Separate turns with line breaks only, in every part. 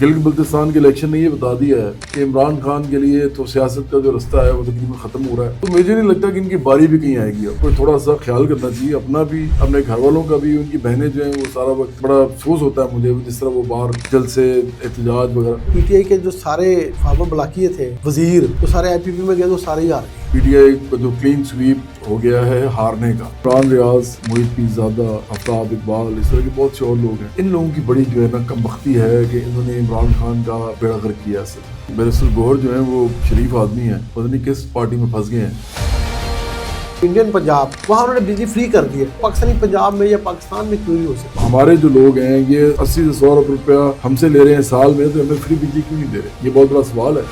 گلگت بلتستان کے الیکشن نے یہ بتا دیا ہے کہ عمران خان کے لیے تو سیاست کا جو رستہ ہے وہ تقریباً ختم ہو رہا ہے. تو مجھے نہیں لگتا کہ ان کی باری بھی کہیں آئے گی. اب کوئی تھوڑا سا خیال کرنا چاہیے اپنا بھی, اپنے گھر والوں کا بھی. ان کی بہنیں جو ہیں وہ سارا وقت بڑا افسوس ہوتا ہے مجھے جس طرح وہ باہر جلسے احتجاج وغیرہ.
پی ٹی آئی کے جو سارے فارمر بلاکیے تھے وزیر وہ سارے آئی پی پی میں گئے تو سارے ہی آ رہے ہیں.
پی ٹی آئی کا جو کلین سویپ ہو گیا ہے ہارنے کا. عمران ریاض, محیط پیرزادہ, آفتاب اقبال, اس طرح کے بہت سے اور لوگ ہیں. ان لوگوں کی بڑی جو ہے نا کم بختی ہے کہ انہوں نے عمران خان کا بیڑا غرق کیا. بیرسٹر گوہر جو ہیں وہ شریف آدمی ہیں, پتہ نہیں کس پارٹی میں پھنس گئے ہیں.
انڈین پنجاب وہاں انہوں نے بجلی فری کر دی ہے. پاکستانی پنجاب میں یا پاکستان میں کیوں نہیں ہو سکتا؟
ہمارے جو لوگ ہیں یہ 80 سے 100 روپیہ ہم سے لے رہے ہیں سال میں, تو ہمیں فری بجلی کیوں نہیں دے رہے؟ یہ بہت بڑا سوال ہے.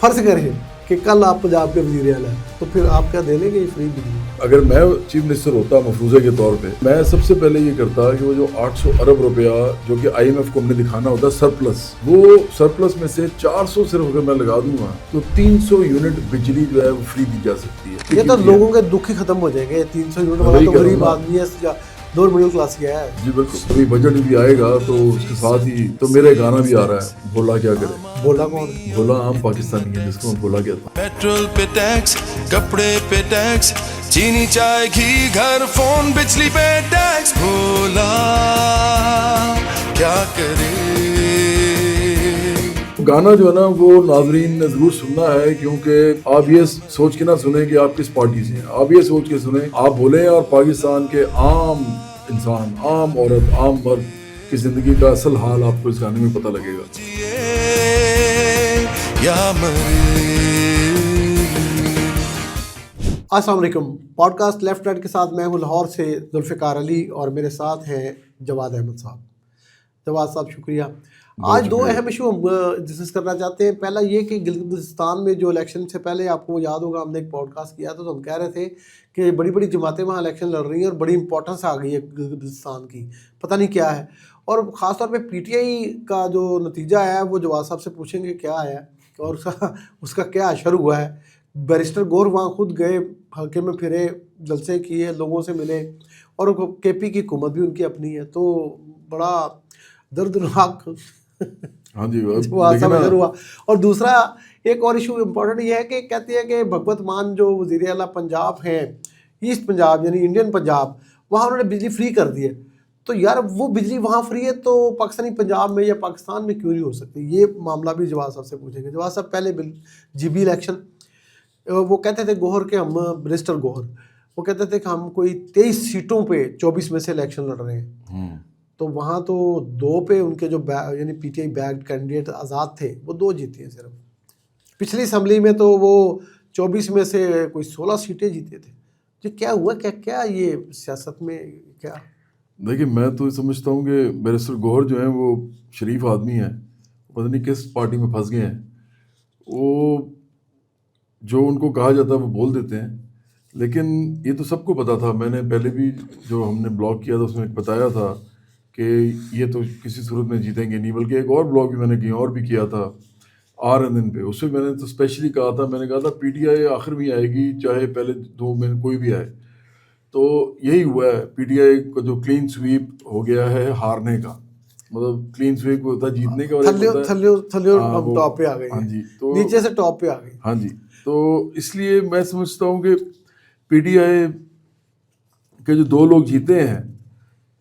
فرض کریں کہ کل آپ پنجاب کے وزیر اعلیٰ ہیں تو پھر آپ کیا دے لیں گے یہ فری بجلی؟
اگر میں چیف منسٹر ہوتا مفروضے کے طور پہ, میں سب سے پہلے یہ کرتا کہ وہ جو 800 ارب روپیہ جو کہ آئی ایم ایف کو ہم نے دکھانا ہوتا ہے سرپلس, وہ سرپلس میں سے 400 صرف اگر میں لگا دوں گا تو 300 یونٹ بجلی جو ہے وہ فری دی جا سکتی ہے.
یہ تو لوگوں کے دکھ ہی ختم ہو جائیں گے. 300 یونٹ والا تو غریب آدمی ہے, دور مڈل کلاس کیا ہے.
جی بالکل. ابھی بجٹ بھی آئے گا تو اس کے ساتھ ہی تو میرے گانا بھی آ رہا ہے, بولا کیا کرے.
بولا کون؟
بولا عام پاکستانی ہے جس کو بولا کہتا ہوں.
پیٹرول پہ ٹیکس, کپڑے پہ ٹیکس, چینی چائے گھی گھر فون بجلی پہ ٹیکس. بولا کیا کرے.
گانا جو ہے نا وہ ناظرین نے ضرور سننا ہے, کیونکہ آپ یہ سوچ کے نہ سنیں کہ آپ کس پارٹی سے ہیں. آپ یہ سوچ کے سنیں آپ بولیں اور پاکستان کے عام انسان, عام عورت, عام مرد کی زندگی کا اصل حال آپ کو اس گانے میں پتہ لگے گا.
السلام علیکم. پوڈ کاسٹ لیفٹ رائٹ کے ساتھ میں ہوں لاہور سے ذوالفقار علی, اور میرے ساتھ ہیں جواد احمد صاحب. جواد صاحب شکریہ. آج دو اہم ایشو ہم ڈسکس کرنا چاہتے ہیں. پہلا یہ کہ گلگت بلتستان میں جو الیکشن سے پہلے آپ کو یاد ہوگا ہم نے ایک پوڈ کاسٹ کیا تھا, تو ہم کہہ رہے تھے کہ بڑی بڑی جماعتیں وہاں الیکشن لڑ رہی ہیں اور بڑی امپورٹنس آ گئی ہے گلگت بلتستان کی, پتہ نہیں کیا ہے. اور خاص طور پہ پی ٹی آئی کا جو نتیجہ ہے وہ جواد صاحب سے پوچھیں گے کیا ہے اور اس کا کیا اشر ہوا ہے. بیرسٹر گوہر وہاں خود گئے, حلقے میں پھرے, جلسے کیے, لوگوں سے ملے, اور کے پی کی حکومت بھی ان کی اپنی ہے, تو بڑا دردناک
ہاں جی
ہوا. اور دوسرا ایک اور ایشو امپورٹنٹ یہ ہے کہ کہتے ہیں کہ بھگوت مان جو وزیر اعلیٰ پنجاب ہیں, ایسٹ پنجاب یعنی انڈین پنجاب, وہاں انہوں نے بجلی فری کر دی ہے. تو یار وہ بجلی وہاں فری ہے تو پاکستانی پنجاب میں یا پاکستان میں کیوں نہیں ہو سکتی؟ یہ معاملہ بھی جواد صاحب سے پوچھیں گے. جواد صاحب پہلے جی بی الیکشن وہ کہتے تھے گوہر کے, ہم بیرسٹر گوہر وہ کہتے تھے کہ ہم کوئی 23 سیٹوں پہ 24 میں سے الیکشن لڑ رہے ہیں, تو وہاں تو 2 پہ ان کے جو یعنی P T I backed candidate آزاد تھے وہ 2 جیتے ہیں صرف. پچھلی اسمبلی میں تو وہ 24 میں سے کوئی 16 سیٹیں جیتے تھے. جو کیا ہوا, کیا یہ سیاست میں کیا؟
دیکھیے میں تو سمجھتا ہوں کہ بیرسٹر گوہر جو ہیں وہ شریف آدمی ہیں, پتہ نہیں کس پارٹی میں پھنس گئے ہیں. وہ جو ان کو کہا جاتا ہے وہ بول دیتے ہیں, لیکن یہ تو سب کو پتا تھا. میں نے پہلے بھی جو ہم نے بلاگ کیا تھا اس میں بتایا تھا کہ یہ تو کسی صورت میں جیتیں گے نہیں. بلکہ ایک اور بلاگ بھی میں نے کہیں اور بھی کیا تھا RNN پہ, اس میں میں نے تو اسپیشلی کہا تھا, میں نے کہا تھا پی ٹی آئی آخر میں آئے گی چاہے پہلے 2 میں کوئی بھی آئے. تو یہی ہوا ہے, پی ٹی آئی کا جو کلین سویپ ہو گیا ہے ہارنے کا. مطلب کلین سویپ ہوتا ہے جیتنے کا,
تھلیو ٹاپ پہ آ گئی.
ہاں جی, تو
نیچے سے ٹاپ پہ آ گئی.
ہاں جی. تو اس لیے میں سمجھتا ہوں کہ پی ٹی آئی کے جو 2 لوگ جیتے ہیں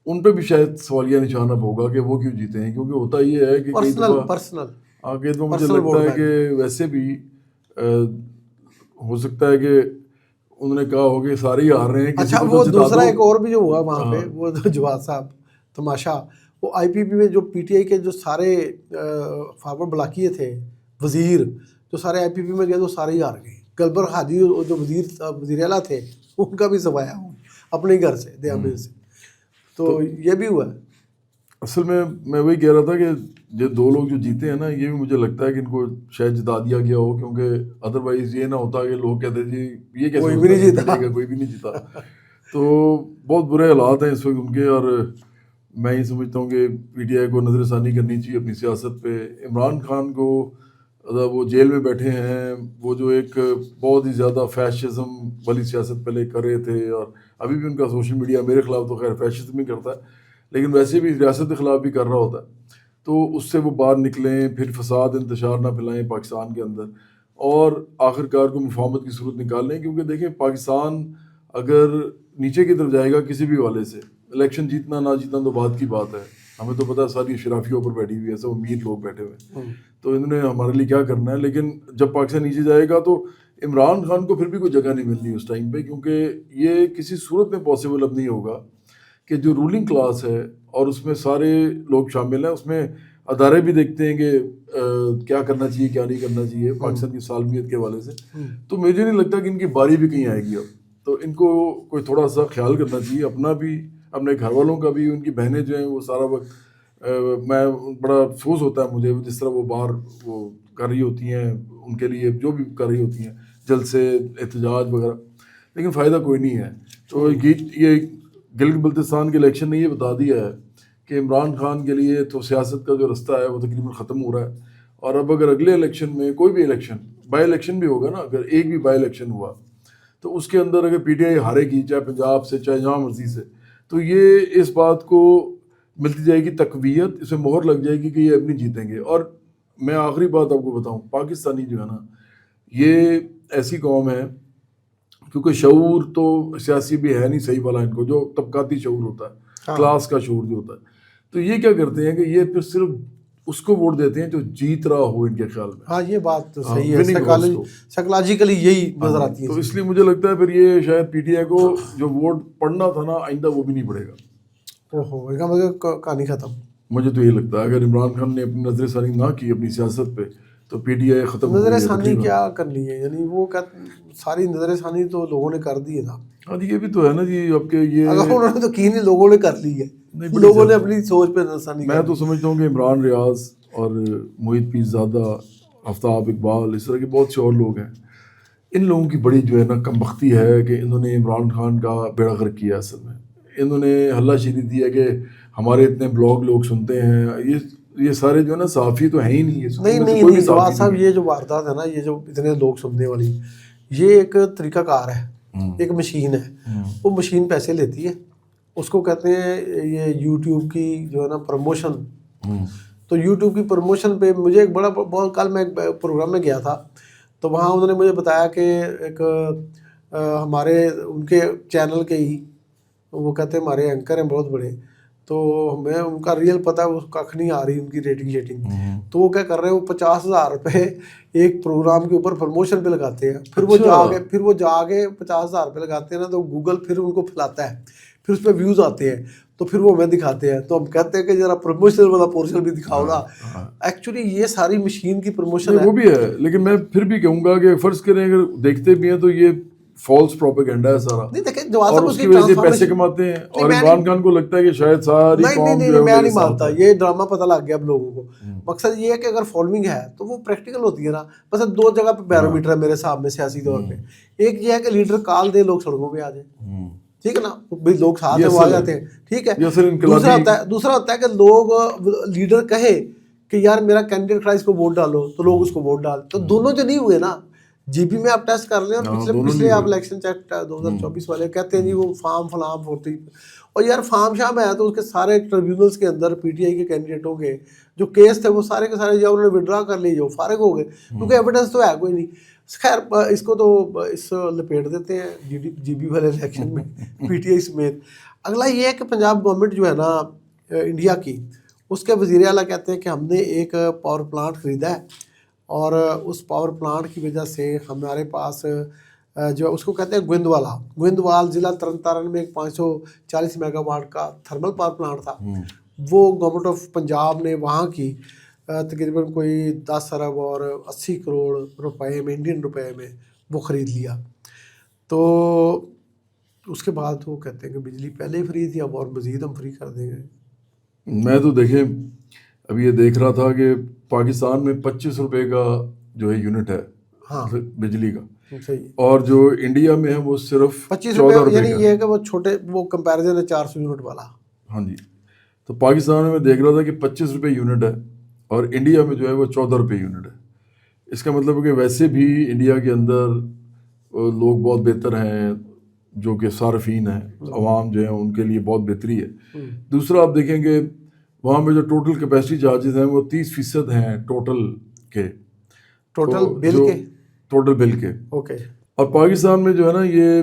ان پہ بھی شاید سوالیہ نشان اب ہوگا کہ وہ کیوں جیتے ہیں. کیونکہ ہوتا یہ ہے کہ کئی دفعہ آگے تو مجھے لگتا ہے کہ ویسے بھی ہو سکتا ہے کہ انہوں نے کہا ہو کہ سارے ہی ہار رہے ہیں.
اچھا, وہ دوسرا ایک اور بھی جو ہوا وہاں پہ وہ جواد صاحب تماشا, وہ آئی پی پی میں جو پی ٹی آئی کے جو سارے فارورڈ بلاکیے تھے وزیر, جو سارے آئی پی پی میں گئے تو سارے ہی ہار گئے. گلبر ہادی جو وزیر اعلیٰ تھے ان کا بھی سوایا اپنے گھر سے دیامیر سے. تو یہ بھی ہوا ہے.
اصل میں وہی کہہ رہا تھا کہ یہ 2 لوگ جو جیتے ہیں نا, یہ بھی مجھے لگتا ہے کہ ان کو شاید جتا دیا گیا ہو, کیونکہ ادروائز یہ نہ ہوتا کہ لوگ کہتے جی یہ کیسے کوئی بھی نہیں جیتا. تو بہت برے حالات ہیں اس وقت ان کے, اور میں یہ سمجھتا ہوں کہ پی ٹی آئی کو نظر ثانی کرنی چاہیے اپنی سیاست پہ. عمران خان کو وہ جیل میں بیٹھے ہیں, وہ جو ایک بہت ہی زیادہ فیشزم والی سیاست پہلے کر رہے تھے, اور ابھی بھی ان کا سوشل میڈیا میرے خلاف تو خیر فیشزم ہی کرتا ہے, لیکن ویسے بھی ریاست کے خلاف بھی کر رہا ہوتا ہے. تو اس سے وہ باہر نکلیں، پھر فساد انتشار نہ پھیلائیں پاکستان کے اندر، اور آخر کار کو مفاہمت کی صورت نکال لیں. کیونکہ دیکھیں پاکستان اگر نیچے کی طرف جائے گا کسی بھی والے سے، الیکشن جیتنا نہ جیتنا تو بات کی بات ہے. ہمیں تو پتہ ہے ساری شرافیوں پر بیٹھی ہوئی ہے، سب امیر لوگ بیٹھے ہوئے ہیں، تو انہوں نے ہمارے لیے کیا کرنا ہے. لیکن جب پاکستان نیچے جائے گا تو عمران خان کو پھر بھی کوئی جگہ نہیں ملنی اس ٹائم پہ، کیونکہ یہ کسی صورت میں پاسبل اب نہیں ہوگا کہ جو رولنگ کلاس ہے اور اس میں سارے لوگ شامل ہیں، اس میں ادارے بھی دیکھتے ہیں کہ کیا کرنا چاہیے کیا نہیں کرنا چاہیے پاکستان کی سالمیت کے حوالے سے. تو مجھے نہیں لگتا کہ ان کی باری بھی کہیں آئے گی اب. تو ان کو کوئی تھوڑا سا خیال کرنا چاہیے اپنا بھی، اپنے گھر والوں کا بھی. ان کی بہنیں جو ہیں وہ سارا وقت میں بڑا افسوس ہوتا ہے مجھے جس طرح وہ باہر وہ کر رہی ہوتی ہیں، ان کے لیے جو بھی کر رہی ہوتی ہیں جلسے احتجاج وغیرہ، لیکن فائدہ کوئی نہیں ہے. تو یہ گلگت بلتستان کے الیکشن نے یہ بتا دیا ہے کہ عمران خان کے لیے تو سیاست کا جو رستہ ہے وہ تقریباً ختم ہو رہا ہے. اور اب اگر اگلے الیکشن میں کوئی بھی الیکشن، بائی الیکشن بھی ہوگا نا، اگر ایک بھی بائی الیکشن ہوا تو اس کے اندر اگر پی ٹی آئی ہارے گی، چاہے پنجاب سے چاہے جہاں مرضی سے، تو یہ اس بات کو ملتی جائے گی تقویت، اس میں مہر لگ جائے گی کہ یہ اب نہیں جیتیں گے. اور میں آخری بات آپ کو بتاؤں، پاکستانی جو ہے نا یہ ایسی قوم ہے، کیونکہ شعور تو سیاسی بھی ہے نہیں صحیح والا ان کو، جو طبقاتی شعور ہوتا ہے، کلاس کا شعور جو ہوتا ہے. تو یہ کیا کرتے ہیں کہ یہ پھر صرف اس کو ووٹ دیتے ہیں جو جیت رہا ہو ان کے خیال میں.
ہاں یہ بات تو صحیح ہے، سائیکالوجیکلی یہی نظر آتی ہے.
تو اس لیے مجھے لگتا ہے پھر یہ شاید پی ٹی آئی کو جو ووٹ پڑنا تھا نا آئندہ وہ بھی نہیں پڑے گا.
اوہو، اس کا مطلب کہانی ختم.
مجھے تو یہ لگتا ہے اگر عمران خان نے اپنی نظر ثانی نہ کی اپنی سیاست پہ تو پی ٹی آئی ختم.
نظر ثانی کیا کرنی ہے، یعنی وہ ساری نظر ثانی تو لوگوں نے کر دی ہے نا.
ہاں یہ بھی تو ہے نا جی، اب کے یہ
اگر انہوں نے تو کی نہیں، لوگوں نے کر لی ہے، لوگوں نے اپنی سوچ پہ نظر ثانی.
میں تو سمجھتا ہوں کہ عمران ریاض اور محیط پیرزادہ، آفتاب اقبال، اس طرح کے بہت سے اور لوگ ہیں، ان لوگوں کی بڑی جو ہے نا کم بختی ہے کہ انہوں نے عمران خان کا بیڑا غرق کیا. اصل میں انہوں نے ہلہ شیری دی ہے کہ ہمارے اتنے بلاگ لوگ سنتے ہیں، یہ سارے جو ہے نا صحافی تو ہیں ہی نہیں.
نہیں جواد صاحب، یہ جو واردات ہے نا، یہ جو اتنے لوگ سننے والی، یہ ایک طریقہ کار ہے، ایک مشین ہے. وہ مشین پیسے لیتی ہے، اس کو کہتے ہیں یہ یوٹیوب کی جو ہے نا پروموشن. تو یوٹیوب کی پروموشن پہ مجھے ایک بڑا بہت، کل میں ایک پروگرام میں گیا تھا تو وہاں انہوں نے مجھے بتایا کہ ایک ہمارے ان کے چینل کے ہی، وہ کہتے ہیں ہمارے اینکر ہیں بہت بڑے، تو ہمیں ان کا ریئل پتہ اس کخ نہیں آ رہی ان کی ریٹنگ. تو وہ کیا کر رہے ہیں، وہ 50,000 روپے ایک پروگرام کے اوپر پروموشن پہ لگاتے ہیں. پھر وہ جا کے 50,000 روپے لگاتے ہیں نا، تو گوگل پھر ان کو پھیلاتا ہے، پھر اس پہ ویوز آتے ہیں، تو پھر وہ ہمیں دکھاتے ہیں. تو ہم کہتے ہیں کہ ذرا پروموشنل والا پورشن بھی دکھاؤ نا. ایکچولی یہ ساری مشین کی پروموشن ہے.
وہ بھی ہے، لیکن میں پھر بھی کہوں گا کہ فرض کریں اگر دیکھتے بھی ہیں تو یہ فالس پروپیگنڈا ہے سارا، اور اس کی وجہ سے پیسے کماتے ہیں. اور عمران خان کو لگتا ہے کہ شاید ساری قوم جو ہے
میں نہیں مانتا، یہ ڈرامہ پتہ لگ گیا اب لوگوں کو. مقصد یہ ہے کہ اگر فالوئنگ ہے تو وہ پریکٹیکل ہوتی ہے نا. بس 2 جگہ پہ بیرومیٹر ہے میرے حساب میں سیاسی طور پہ. ایک یہ ہے کہ لیڈر کال دے، لوگ سڑکوں پہ آ جائیں، ٹھیک ہے نا، بھائی لوگ ساتھ میں آ جاتے ہیں، ٹھیک ہے. دوسرا ہوتا ہے کہ لوگ لیڈر کہے کہ یار میرا کینڈیڈیٹ کھڑا، اس کو ووٹ ڈالو، تو لوگ اس کو ووٹ ڈال. تو دونوں جو نہیں ہوئے نا، جی پی میں آپ ٹیسٹ کر لیں، اور پچھلے آپ الیکشن چیک 2024 والے کہتے ہیں جی وہ فارم فلام ہوتی، اور یار فارم شام ہے تو اس کے سارے ٹریبیونلس کے اندر پی ٹی آئی کے کینڈیڈیٹوں کے جو کیس تھے وہ سارے کے سارے یا انہوں نے ودرا کر لیے، جو فارغ ہو گئے، کیونکہ ایویڈنس تو ہے کوئی نہیں. خیر اس کو تو اس لپیٹ دیتے ہیں جی بی والے الیکشن میں پی ٹی آئی سمیت. اگلا یہ ہے کہ پنجاب گورنمنٹ جو ہے نا انڈیا کی، اس کے وزیر اعلیٰ کہتے ہیں کہ ہم نے ایک پاور پلانٹ خریدا ہے، اور اس پاور پلانٹ کی وجہ سے ہمارے پاس جو اس کو کہتے ہیں گوندوال ضلع ترن تارن میں ایک 540 میگا واٹ کا تھرمل پاور پلانٹ تھا. وہ گورنمنٹ آف پنجاب نے وہاں کی تقریباً کوئی 10 ارب اور 80 کروڑ روپے میں، انڈین روپے میں وہ خرید لیا. تو اس کے بعد وہ کہتے ہیں کہ بجلی پہلے ہی فری تھی، اب اور مزید ہم فری کر دیں گے.
میں تو دیکھیں ابھی یہ دیکھ رہا تھا کہ پاکستان میں 25 روپے کا جو ہے یونٹ ہے بجلی کا، اور جو انڈیا میں ہے وہ صرف
25 روپے. یعنی یہ ہے کہ وہ چھوٹے، وہ کمپیریزن ہے 400 یونٹ والا.
ہاں جی. تو پاکستان میں دیکھ رہا تھا کہ 25 روپے یونٹ ہے، اور انڈیا میں جو ہے وہ 14 روپے یونٹ ہے. اس کا مطلب ہے کہ ویسے بھی انڈیا کے اندر لوگ بہت بہتر ہیں، جو کہ صارفین ہیں، عوام جو ہیں ان کے لیے بہت بہتری ہے. دوسرا آپ دیکھیں کہ وہاں پہ جو ٹوٹل کیپیسٹی چارجز ہیں وہ 30% ہیں ٹوٹل کے،
ٹوٹل بل کے،
ٹوٹل بل کے.
اوکے.
اور پاکستان میں جو ہے نا یہ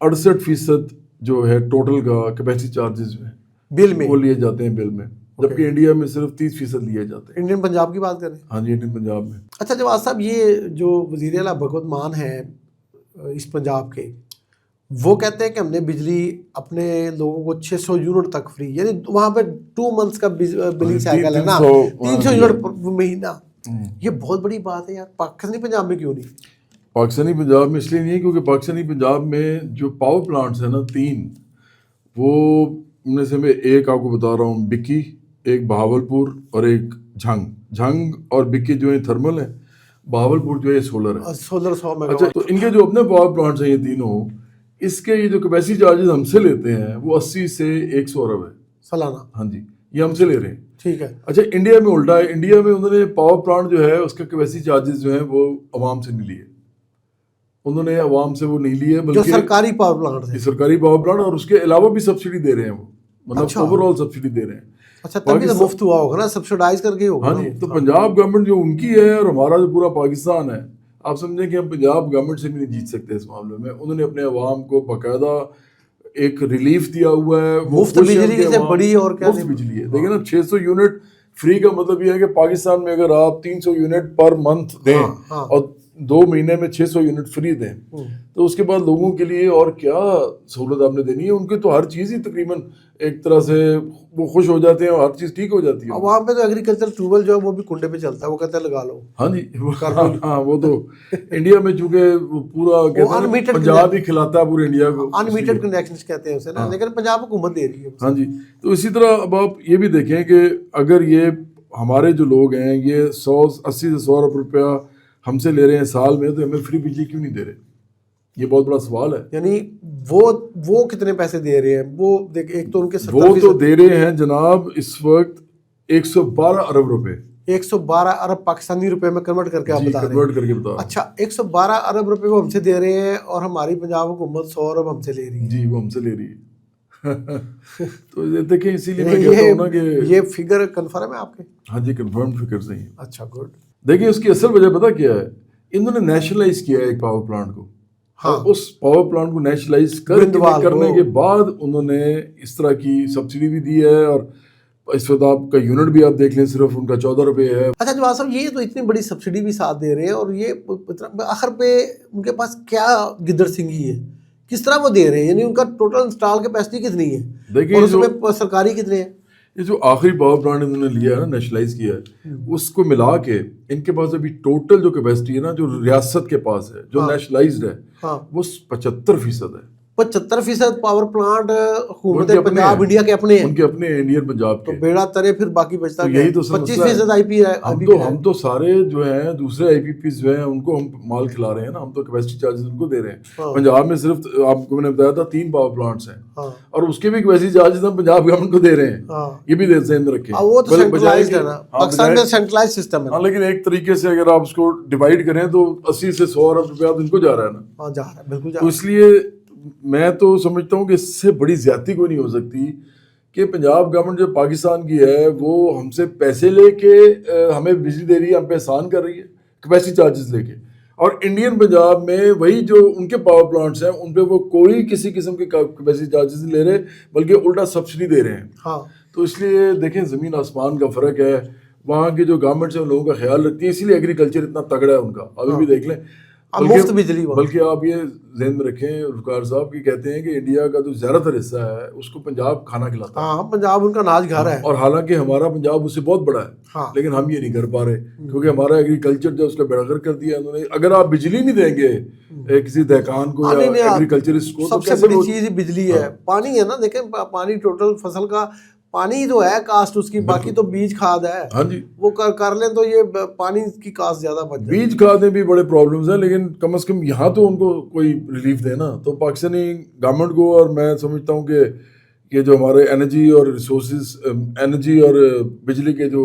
68% جو ہے ٹوٹل کا کیپیسٹی چارجز میں
بل میں
وہ لیے جاتے ہیں بل میں، جبکہ انڈیا میں صرف 30% لیے جاتے ہیں.
انڈین پنجاب کی بات کریں.
ہاں جی، انڈین پنجاب میں.
اچھا جواز صاحب، یہ جو وزیر اعلیٰ بھگوت مان ہیں اس پنجاب کے، وہ کہتے ہیں کہ ہم نے بجلی اپنے لوگوں کو 600 یونٹ تک فری، یعنی وہاں پہ 2 months کا بلنگ سائیکل ہے نا، 300 یونٹ مہینہ. یہ بہت بڑی بات ہے یار. پاکستانی پنجاب میں کیوں نہیں؟
پاکستانی پنجاب میں اس لیے نہیں ہے کیونکہ پاکستانی پنجاب میں جو پاور پلانٹس ہیں نا 3، وہ ان میں سے میں ایک آپ کو بتا رہا ہوں، بکی، ایک بہاولپور اور ایک جھنگ اور بکی جو ہے تھرمل ہے، بہاولپور جو ہے سولر ہے.
سولر 100 میگا
اچھا، تو ان کے جو اپنے پاور پلانٹس ہیں یہ تینوں، اس کے یہ جو کیپیسٹی چارجز ہم سے لیتے ہیں وہ 80 سے 100 ارب ہے
سالانہ.
ہاں جی، یہ ہم سے لے رہے ہیں.
ٹھیک ہے.
اچھا، انڈیا میں الٹا ہے. انڈیا میں انہوں نے پاور پلانٹ جو ہے اس کا کیپیسٹی چارجز جو ہیں وہ عوام سے نہیں لیے، انہوں نے عوام سے وہ نہیں لیے،
جو
بلکہ
سرکاری پاور پلانٹ ہیں.
سرکاری پاور پلانٹ، اور اس کے علاوہ بھی سبسڈی دے رہے ہیں وہ، مطلب اوور آل سبسڈی دے رہے ہیں.
اچھا، تبھی تو مفت ہوا ہوگا نا، سبسڈائز کر کے ہوگا.
ہاں جی. تو پنجاب گورنمنٹ جو ان کی ہے اور ہمارا جو پورا پاکستان ہے، آپ سمجھیں کہ ہم پنجاب گورنمنٹ سے بھی نہیں جیت سکتے اس معاملے میں. انہوں نے اپنے عوام کو باقاعدہ ایک ریلیف دیا ہوا ہے.
مفت بجلی سے بڑی اور کیا
مفت بجلی ہے. دیکھیں نا، 600 یونٹ فری کا مطلب یہ ہے کہ پاکستان میں اگر آپ 300 یونٹ پر منتھ دیں اور 2 مہینے میں 600 یونٹ فری دیں، تو اس کے بعد لوگوں کے لیے اور کیا سہولت آپ نے دینی ہے. ان کی تو ہر چیز ہی تقریباً ایک طرح سے وہ خوش ہو جاتے ہیں اور ہر چیز ٹھیک ہو جاتی ہے.
وہاں پہ تو ایگریکلچر ٹیوبل جو ہے وہ بھی کنڈے پہ چلتا ہے، وہ کہتے ہیں لگا لو.
ہاں جی. ہاں، وہ تو انڈیا میں چونکہ وہ پورا کہتے ہیں پنجاب ہی کھلاتا ہے پورے انڈیا کو،
انمیٹڈ کنیکشنز کہتے ہیں اسے نا، لیکن پنجاب حکومت دے رہی ہے.
ہاں جی. تو اسی طرح اب آپ یہ بھی دیکھیں کہ اگر یہ ہمارے جو لوگ ہیں یہ 80 سے 100 ارب روپیہ ہم سے لے رہے ہیں سال میں، تو ہمیں فری بجلی کیوں نہیں دے رہے؟ یہ بہت بڑا سوال ہے.
یعنی وہ کتنے پیسے دے رہے ہیں؟ وہ دیکھ، ایک تو ان کے
وہ تو دے رہے ہیں جناب اس وقت 112 ارب روپے.
112 ارب پاکستانی روپے میں کنورٹ کر کے آپ بتا رہے ہیں.
کنورٹ کر کے بتا رہا ہوں.
اچھا، 112 ارب روپے وہ ہم سے دے رہے ہیں اور ہماری پنجاب حکومت 100 ارب ہم سے لے رہی ہے.
جی، وہ ہم سے لے رہی ہے. تو دیکھیں، اسی لیے میں کہتا ہوں نا کہ
یہ فگر کنفرم ہے آپ کے؟
ہاں جی، کنفرم فگر صحیح ہے.
اچھا، گڈ.
دیکھیں، اس کی اصل وجہ پتہ کیا ہے؟ انہوں نے نیشنلائز کیا ہے ایک پاور پلانٹ کو. ہاں، اس پاور پلانٹ کو نیشنلائز کرنے کے بعد انہوں نے اس طرح کی سبسڈی بھی دی ہے، اور اس وقت آپ کا یونٹ بھی آپ دیکھ لیں صرف ان کا 14 روپے ہے.
اچھا جواز صاحب، یہ تو اتنی بڑی سبسڈی بھی ساتھ دے رہے ہیں، اور یہ آخر پہ ان کے پاس کیا گدڑ سنگھی ہے؟ کس طرح وہ دے رہے ہیں؟ یعنی ان کا ٹوٹل انسٹال کیپیسٹی کتنی ہے،
دیکھیں
اور اس میں سرکاری کتنے ہیں؟
یہ جو آخری پاور پلانٹ انہوں نے لیا ہے نا، نیشنلائز کیا ہے، اس کو ملا کے ان کے پاس ابھی ٹوٹل جو کیپیسٹی ہے نا، جو ریاست کے پاس ہے، جو نیشنلائزڈ ہے، وہ 75% ہے.
75% پاور پلانٹ حکومت پنجاب انڈیا کے اپنے ہیں،
ان کے اپنے انڈین پنجاب کے.
تو بیڑا ترے پھر باقی بچتا ہے.
یہی تو
25% آئی پی ہے.
ہم تو سارے جو ہیں دوسرے آئی پی پیز جو ہیں ان کو ہم مال کھلا رہے ہیں نا. ہم تو کیپیسٹی چارجز ان کو دے رہے ہیں. پنجاب میں صرف آپ کو میں نے بتایا تھا 3 پاور پلانٹس ہیں، اور اس کے بھی کیپیسٹی چارجز ہم پنجاب گورنمنٹ کو دے رہے ہیں. یہ بھی ذہن میں رکھیں.
وہ تو سینٹرلائزڈ ہے نا، پاکستان میں سینٹرلائزڈ سسٹم ہے.
ہاں، لیکن ایک طریقے سے اگر آپ اس کو ڈیوائڈ کریں تو 80 سے 100 ارب روپیہ ان کو جا رہا ہے نا.
ہاں، جا رہا ہے، بالکل جا
رہا ہے. تو اس لیے میں تو سمجھتا ہوں کہ اس سے بڑی زیادتی کوئی نہیں ہو سکتی کہ پنجاب گورنمنٹ جو پاکستان کی ہے وہ ہم سے پیسے لے کے ہمیں بجلی دے رہی ہے، ہم پہ احسان کر رہی ہے کیپیسٹی چارجز لے کے، اور انڈین پنجاب میں وہی جو ان کے پاور پلانٹس ہیں ان پہ وہ کوئی کسی قسم کے کیپیسٹی چارجز نہیں لے رہے، بلکہ الٹا سبسڈی دے رہے ہیں.
ہاں،
تو اس لیے دیکھیں زمین آسمان کا فرق ہے. وہاں کی جو گورنمنٹس ہیں ان لوگوں کا خیال رکھتی ہے، اسی لیے ایگریکلچر اتنا تگڑا ہے ان کا. ابھی بھی دیکھ لیں،
مفت بجلی.
بلکہ آپ یہ ذہن میں رکھیں، رفقار صاحب کی کہتے ہیں کہ انڈیا کا جو زیادہ تر حصہ ہے اس کو پنجاب کھانا کھلاتا ہے.
ہاں، پنجاب ان کا ناج گھر ہے.
اور حالانکہ ہمارا پنجاب اس سے بہت بڑا ہے، لیکن ہم یہ نہیں کر پا رہے کیونکہ ہمارا ایگریکلچر جو اس کا بیڑا غرق کر دیا انہوں نے. اگر آپ بجلی نہیں دیں گے کسی دہقان کو یا ایگریکلچرسٹ کو،
سب سے بڑی چیز ہی بجلی ہے. پانی ہے نا، دیکھیں پانی ٹوٹل فصل کا پانی جو ہے کاسٹ اس کی، باقی تو بیج کھاد ہے.
ہاں جی،
وہ کر لیں تو یہ پانی کی کاسٹ زیادہ بچ جائے.
بیج کھادیں بھی بڑے پرابلمز ہیں، لیکن کم از کم یہاں تو ان کو کوئی ریلیف دے نا. تو پاکستانی گورنمنٹ کو، اور میں سمجھتا ہوں کہ یہ جو ہمارے انرجی اور ریسورسز، انرجی اور بجلی کے جو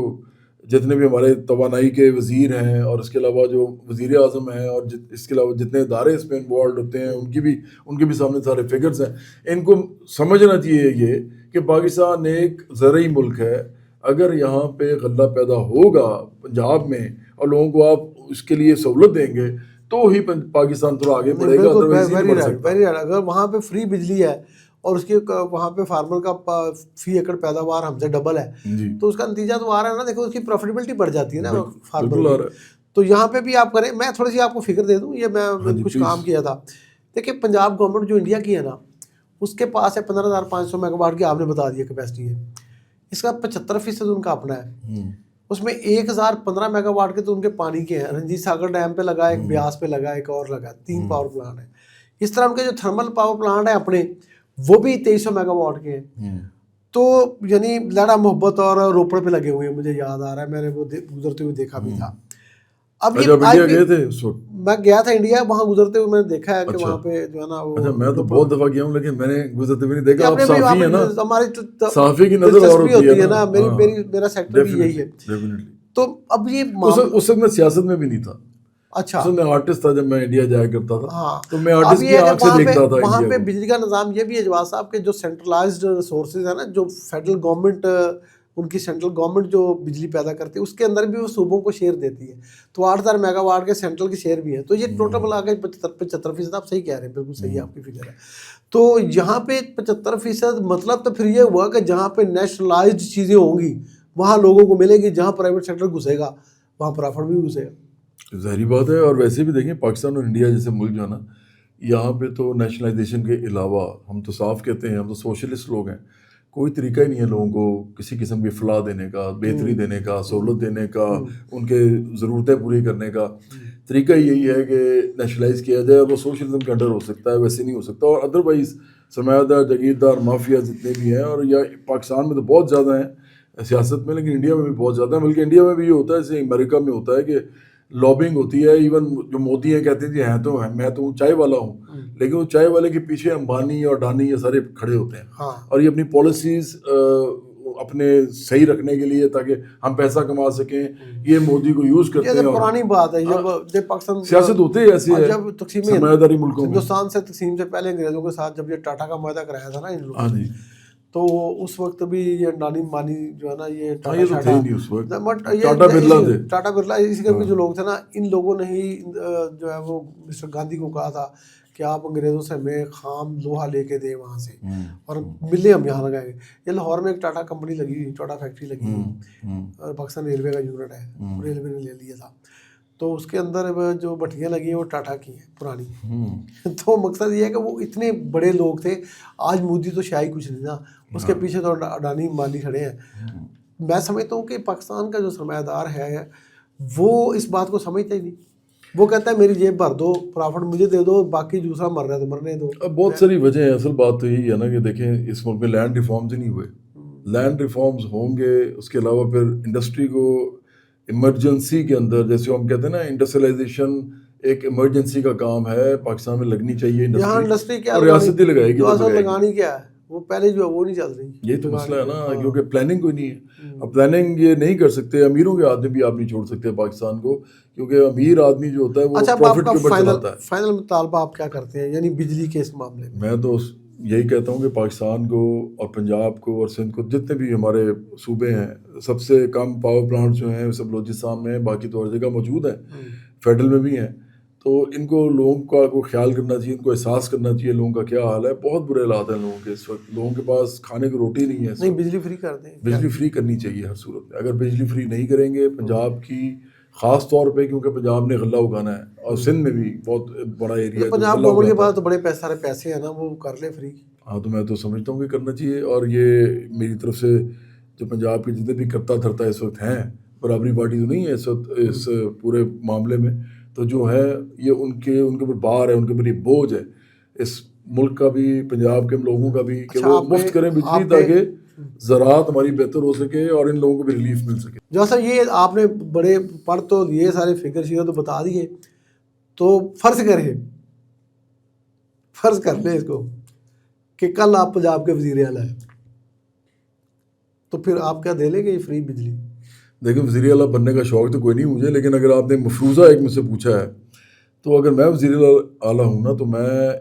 جتنے بھی ہمارے توانائی کے وزیر ہیں، اور اس کے علاوہ جو وزیر اعظم ہیں، اور اس کے علاوہ جتنے ادارے اس میں انوالوڈ ہوتے ہیں ان کے بھی سامنے سارے فگرز ہیں. ان کو سمجھنا چاہیے یہ کہ پاکستان ایک زرعی ملک ہے، اگر یہاں پہ غلہ پیدا ہوگا پنجاب میں اور لوگوں کو آپ اس کے لیے سہولت دیں گے تو ہی پاکستان تھوڑا آگے بڑھے گا.
Very right. اگر وہاں پہ فری بجلی ہے اور اس کی وہاں پہ فارمر کا فی ایکڑ پیداوار ہم سے ڈبل ہے تو اس کا نتیجہ تو آ رہا ہے نا. دیکھو اس کی پروفیٹیبلٹی بڑھ جاتی ہے نا فارمر کی. تو یہاں پہ بھی آپ کریں. میں تھوڑی سی آپ کو فکر دے دوں, یہ میں کچھ کام کیا تھا. دیکھیں پنجاب گورنمنٹ جو انڈیا کی ہے نا, اس کے پاس ہے 15,500 میگا واٹ کی, آپ نے بتا دیا کیپیسٹی ہے. اس کا 75% ان کا اپنا ہے. اس میں 1015 میگا واٹ کے تو ان کے پانی کے ہیں. رنجیت ساگر ڈیم پہ لگا ہے, ایک بیاس پہ لگا ہے, ایک اور لگا ہے, 3 پاور پلانٹ ہیں. اس طرح ان کے جو تھرمل پاور پلانٹ ہیں اپنے, وہ بھی 2300 میگا واٹ کے ہیں. تو یعنی لاڑا محبت اور روپڑ پہ لگے ہوئے ہیں, مجھے یاد آ رہا ہے, میں نے وہ گزرتے ہوئے دیکھا بھی تھا. اب
انڈیا گئے تھے اس وقت,
میں گیا تھا انڈیا, وہاں گزرتے ہوئے میں نے دیکھا ہے کہ وہاں پہ جو ہے نا وہ,
میں تو بہت دفعہ گیا ہوں لیکن میں نے گزرتے ہوئے نہیں دیکھا. آپ
اپنے
صحافی ہیں نا,
ہماری
صحافی کی نظر اور
ہوتی ہے نا, میرا سیکٹر بھی یہی ہے. تو اب یہ
اس وقت میں سیاست میں بھی نہیں تھا.
اچھا,
میں آرٹسٹ تھا جب میں انڈیا جایا کرتا تھا.
ہاں,
تو میں آرٹسٹ کی آنکھ سے دیکھتا تھا.
وہاں پہ بجلی کا نظام یہ بھی ہے جواز صاحب, کہ جو سینٹرلائزڈ ریسورسز ہیں نا, جو فیڈرل گورنمنٹ, ان کی سینٹرل گورنمنٹ جو بجلی پیدا کرتی ہے, اس کے اندر بھی وہ صوبوں کو شیئر دیتی ہے. تو 8,000 میگا واٹ کے سینٹرل کے شیئر بھی ہیں. تو یہ ٹوٹل ملا کے 75%. آپ صحیح کہہ رہے ہیں, بالکل صحیح آپ کی فگر ہے. تو یہاں پہ 75%, مطلب تو پھر یہ ہوا کہ جہاں پہ نیشنلائزڈ چیزیں ہوں گی وہاں لوگوں کو ملے گی, جہاں پرائیویٹ سیکٹر گھسے گا وہاں پرافٹ بھی گھسے گا.
ظاہری بات ہے. اور ویسے بھی دیکھیں پاکستان اور انڈیا جیسے ملک جو ہے نا, یہاں پہ تو نیشنلائزیشن کے علاوہ ہم تو صاف کہتے ہیں, ہم تو سوشلسٹ لوگ ہیں. کوئی طریقہ ہی نہیں ہے لوگوں کو کسی قسم کی فلاح دینے کا, بہتری دینے کا, سہولت دینے کا, ان کے ضرورتیں پوری کرنے کا. طریقہ یہی ہے کہ نیشنلائز کیا جائے. وہ سوشلزم کے انڈر ہو سکتا ہے, ویسے نہیں ہو سکتا. اور ادروائز سرمایہ دار, جاگیردار, مافیا جتنے بھی ہیں, اور یا پاکستان میں تو بہت زیادہ ہیں سیاست میں, لیکن انڈیا میں بھی بہت زیادہ ہیں. بلکہ انڈیا میں بھی یہ ہوتا ہے جیسے امریکہ میں ہوتا ہے کہ لابنگ ہوتی ہے. ایون جو مودی ہیں کہتے ہیں جی ہیں تو میں تو چائے والا ہوں, لیکن وہ چائے والے کے پیچھے امبانی اور ڈانی یہ سارے کھڑے ہوتے ہیں. اور یہ اپنی پالیسیز اپنے صحیح رکھنے کے لیے تاکہ ہم پیسہ کما سکیں, یہ مودی کو یوز کرتے ہیں.
پرانی بات ہے, جب پاکستان
سیاست ہوتے ہی ایسی ہے
جب تقسیم
سرمایہ داری ملکوں میں.
ہندوستان سے تقسیم سے پہلے انگریزوں کے ساتھ جب یہ ٹاٹا کا معاہدہ کرایا تھا نا ان لوگوں نے, تو اس وقت بھی یہ ڈانی مانی جو ہے نا, یہ ٹاٹا برلا اسی کے بھی جو لوگ تھے نا, ان لوگوں نے ہی جو ہے وہ مسٹر گاندھی کو کہا تھا کہ آپ انگریزوں سے ہمیں خام لوہا لے کے دیں وہاں سے, اور ملیں ہم یہاں لگائیں گے. یہ لاہور میں ایک ٹاٹا کمپنی لگی ہوئی, ٹاٹا فیکٹری لگی ہوئی, اور پاکستان ریلوے کا یونٹ ہے, ریلوے نے لے لیا تھا. تو اس کے اندر جو بھٹیاں لگی ہیں وہ ٹاٹا کی ہیں پرانی. تو مقصد یہ ہے کہ وہ اتنے بڑے لوگ تھے. آج مودی تو شاید کچھ نہیں نا, اس کے پیچھے تو اڈانی مانی کھڑے ہیں. میں سمجھتا ہوں کہ پاکستان کا جو سرمایہ دار ہے وہ اس بات کو سمجھتا ہی نہیں. وہ کہتا ہے میری جیب بھر دو, پرافٹ مجھے دے دو, باقی دوسرا مر رہا ہے تو مرنے دو.
اب بہت ساری وجہ ہیں. اصل بات تو یہی ہے نا کہ دیکھیں اس ملک میں لینڈ ریفارمز ہی نہیں ہوئے. لینڈ ریفارمز ہوں گے, اس کے علاوہ پھر انڈسٹری کو ایمرجنسی کے اندر, جیسے ہم کہتے ہیں نا انڈسٹریلائزیشن ایک ایمرجنسی کا کام ہے, پاکستان میں لگنی چاہیے
انڈسٹری.
اور ریاست ہی لگائے گی,
لگانی کیا ہے, وہ پہلے جو ہے وہ نہیں چل رہی.
یہی تو مسئلہ ہے نا, کیونکہ پلاننگ کوئی نہیں ہے. اب پلاننگ یہ نہیں کر سکتے, امیروں کے آدمی بھی آپ نہیں چھوڑ سکتے پاکستان کو, کیونکہ امیر آدمی جو ہوتا ہے وہ پروفٹ کے اوپر چلاتا ہے.
فائنل مطالبہ آپ کیا کرتے ہیں یعنی بجلی کے اس معاملے میں؟
میں تو یہی کہتا ہوں کہ پاکستان کو اور پنجاب کو اور سندھ کو, جتنے بھی ہمارے صوبے ہیں, سب سے کم پاور پلانٹ جو ہیں سب بلوچستان میں ہیں, باقی تو ہر جگہ موجود ہیں, فیڈرل میں بھی ہیں. تو ان کو لوگوں کا کو خیال کرنا چاہیے, ان کو احساس کرنا چاہیے لوگوں کا کیا حال ہے. بہت برے حالات ہیں لوگوں کے اس وقت. لوگوں کے پاس کھانے کی روٹی نہیں ہے.
نہیں, بجلی فری کر دیں.
بجلی فری کرنی چاہیے ہر صورت میں. اگر بجلی فری نہیں کریں گے پنجاب کی, خاص طور پہ کیونکہ پنجاب نے غلہ اگانا ہے, اور سندھ میں بھی بہت بڑا ایریا ہے.
پنجاب گورنمنٹ کے پاس تو بڑے سارے پیسے ہیں نا, وہ کر لے فری.
ہاں, تو میں تو سمجھتا ہوں کہ کرنا چاہیے. اور یہ میری طرف سے جو پنجاب کے جتنے بھی کرتا دھرتا اس وقت ہیں, برابری پارٹی تو نہیں ہے اس وقت اس پورے معاملے میں, تو جو ہے یہ ان کے اوپر بار ہے, ان کے اوپر یہ بوجھ ہے اس ملک کا بھی, پنجاب کے لوگوں کا بھی, کہ وہ مفت کریں بجلی تاکہ زراعت ہماری بہتر ہو سکے اور ان لوگوں کو بھی ریلیف مل سکے.
جیسا یہ آپ نے بڑے پڑھ تو یہ سارے فگر شیئر تو بتا دیے, تو فرض کر لیں اس کو کہ کل آپ پنجاب کے وزیر اعلیٰ ہیں, تو پھر آپ کیا دے لیں گے یہ فری بجلی؟
دیکھیں وزیر اعلیٰ بننے کا شوق تو کوئی نہیں مجھے, لیکن اگر آپ نے مفروضہ ایک مجھ سے پوچھا ہے تو اگر میں وزیر اعلیٰ ہوں نا, تو میں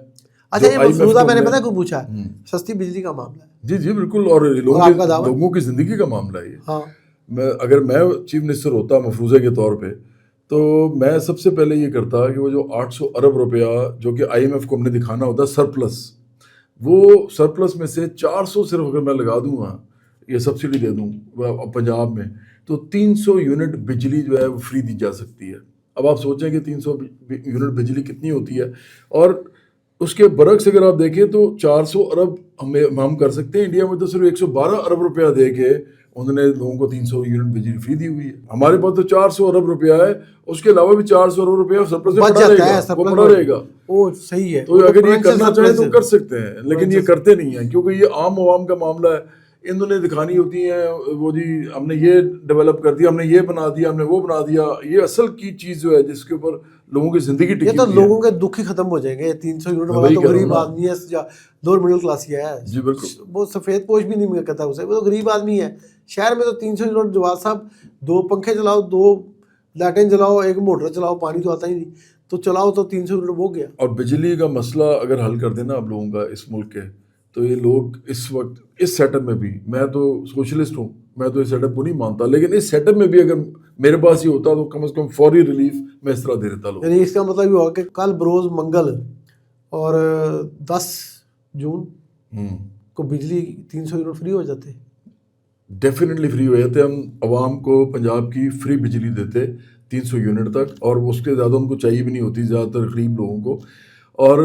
اچھا یہ
جو IMF
مفروضہ
کو
میں نے
ہم
پتہ کیوں پوچھا ہے، سستی بجلی کا معاملہ ہے.
جی جی بالکل، اور
آپ کا دعویٰ؟
لوگوں کی زندگی کا معاملہ ہے یہ.
ہاں
اگر میں چیف منسٹر ہوتا مفروضے کے طور پہ تو میں سب سے پہلے یہ کرتا کہ وہ جو 800 ارب روپیہ جو کہ IMF کو ہم نے دکھانا ہوتا سرپلس، وہ سرپلس میں سے 400 صرف اگر میں لگا دوں گا، یہ سبسڈی دے دوں پنجاب میں، تو 300 یونٹ بجلی جو ہے وہ فری دی جا سکتی ہے. اب آپ سوچیں کہ 300 یونٹ بجلی کتنی ہوتی ہے، اور اس کے برعکس اگر آپ دیکھیں تو 400 ارب ہم کر سکتے ہیں. انڈیا میں تو صرف 112 ارب روپیہ دے کے انہوں نے لوگوں کو 300 یونٹ بجلی فری دی ہوئی ہے. ہمارے پاس تو 400 ارب روپیہ ہے، اس کے علاوہ بھی 400 ارب روپیہ سرپلس سے پڑا رہے گا، وہ پڑا رہے گا.
وہ صحیح ہے.
تو اگر یہ کرنا چاہیں تو کر سکتے ہیں، لیکن یہ کرتے نہیں ہیں کیونکہ یہ عام عوام کا معاملہ ہے. انہوں نے دکھانی ہوتی ہیں وہ جی ہم نے یہ ڈیولپ کر دیا، ہم نے یہ بنا دیا، ہم نے وہ بنا دیا. یہ اصل کی چیز جو ہے جس کے اوپر لوگوں کی زندگی ٹکی
یہ تو
ہوئی ہے.
لوگوں کے دکھ ہی ختم ہو جائیں گے. 300 یونٹ والا تو غریب آدمی ہے یا لوور مڈل کلاس ہی ہے.
جی بالکل.
وہ سفید پوش بھی نہیں کہتا اسے، وہ تو غریب آدمی ہے. شہر میں تو 300 یونٹ جواد صاحب 2 پنکھے چلاؤ، 2 لائٹیں چلاؤ، 1 موٹر چلاؤ، پانی تو آتا ہی نہیں، تو چلاؤ تو 300 یونٹ ہو گیا.
اور بجلی کا مسئلہ اگر حل کر دینا آپ لوگوں کا اس ملک کے، تو یہ لوگ اس وقت اس سیٹ اپ میں بھی، میں تو سوشلسٹ ہوں، میں تو اس سیٹ اپ کو نہیں مانتا، لیکن اس سیٹ اپ میں بھی اگر میرے پاس یہ ہوتا تو کم از کم فوری ریلیف میں اس طرح دے دیتا لوگ.
یعنی اس کا مطلب یہ ہوا کہ کل بروز منگل اور 10 جون کو بجلی 300 یونٹ فری ہو جاتے.
ڈیفینیٹلی فری ہو جاتے. ہم عوام کو پنجاب کی فری بجلی دیتے 300 یونٹ تک، اور اس کے زیادہ ان کو چاہیے بھی نہیں ہوتی، زیادہ تر غریب لوگوں کو. اور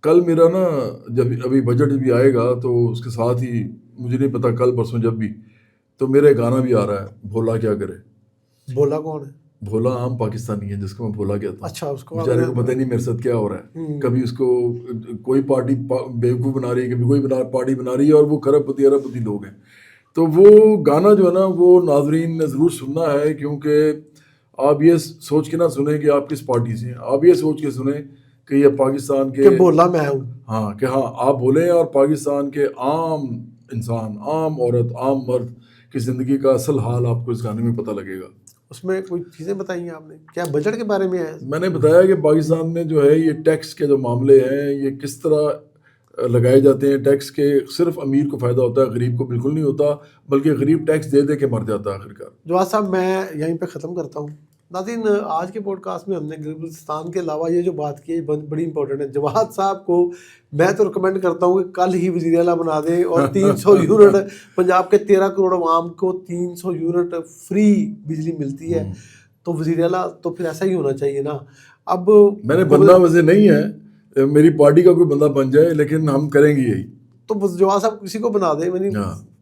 کل میرا نا جب ابھی بجٹ بھی آئے گا تو اس کے ساتھ ہی مجھے نہیں پتا کل پرسوں جب بھی، تو میرا گانا بھی آ رہا ہے، بھولا کیا کرے.
بولا کون ہے؟
بھولا عام پاکستانی ہے جس کو میں بھولا کہتا ہوں.
اچھا اس کو
بیچارے کو پتہ ہی نہیں میرے ساتھ کیا ہو رہا ہے. کبھی اس کو کوئی پارٹی بیوقوف بنا رہی ہے، کبھی کوئی پارٹی بنا رہی ہے، اور وہ کھرب پتی ارب پتی لوگ ہیں. تو وہ گانا جو ہے نا وہ ناظرین نے ضرور سننا ہے، کیونکہ آپ یہ سوچ کے نہ سنیں کہ آپ کس پارٹی سے ہیں، آپ یہ سوچ کے سنیں کہ یہ پاکستان کے،
کہ بولا میں ہوں.
ہاں کہ ہاں آپ بولیں، اور پاکستان کے عام انسان، عام عورت، عام مرد کی زندگی کا اصل حال آپ کو اس گانے میں پتہ لگے گا.
اس میں کوئی چیزیں بتائی ہیں آپ نے، کیا بجٹ کے بارے میں ہے؟
میں نے بتایا کہ پاکستان میں جو ہے یہ ٹیکس کے جو معاملے ہیں یہ کس طرح لگائے جاتے ہیں. ٹیکس کے صرف امیر کو فائدہ ہوتا ہے، غریب کو بالکل نہیں ہوتا، بلکہ غریب ٹیکس دے دے کے مر جاتا ہے آخرکار.
جواد صاحب میں یہیں پہ ختم کرتا ہوں. ناظرین آج کے پوڈ کاسٹ میں ہم نے بلوچستان کے علاوہ یہ جو بات کی ہے بڑی امپورٹنٹ ہے. جواد صاحب کو میں تو ریکمینڈ کرتا ہوں کہ کل ہی وزیر اعلیٰ بنا دیں، اور 300 یونٹ پنجاب کے 13 کروڑ عوام کو 300 یونٹ فری بجلی ملتی ہے. تو وزیر اعلیٰ تو پھر ایسا ہی ہونا چاہیے نا. اب
میں نے بندہ ویسے نہیں ہے، میری پارٹی کا کوئی بندہ بن جائے، لیکن ہم کریں گے یہی.
تو بس جواد صاحب کسی کو بنا دیں، یعنی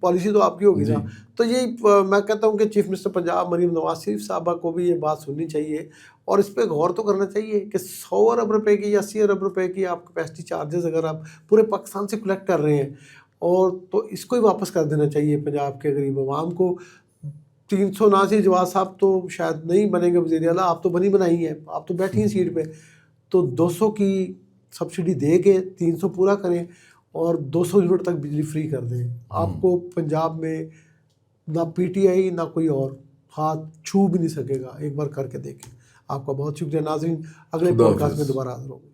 پالیسی تو آپ کی ہوگی نا. تو یہی میں کہتا ہوں کہ چیف منسٹر پنجاب مریم نواز شریف صاحبہ کو بھی یہ بات سننی چاہیے، اور اس پہ غور تو کرنا چاہیے کہ 100 ارب روپے کی یا 80 ارب روپے کی آپ کیپیسٹی چارجز اگر آپ پورے پاکستان سے کلیکٹ کر رہے ہیں، اور تو اس کو ہی واپس کر دینا چاہیے پنجاب کے غریب عوام کو. 300 نہ سے جواد صاحب تو شاید نہیں بنیں گے وزیر اعلیٰ، آپ تو بنائی ہیں، آپ تو بیٹھی ہیں سیٹ پہ، تو 200 کی سبسڈی دے کے 300 پورا کریں اور 200 یونٹ تک بجلی فری کر دیں. آپ کو پنجاب میں نہ پی ٹی آئی نہ کوئی اور ہاتھ چھو بھی نہیں سکے گا. ایک بار کر کے دیکھیں. آپ کا بہت شکریہ ناظرین، اگلے پوڈ کاسٹ میں دوبارہ حاضر ہوں گے.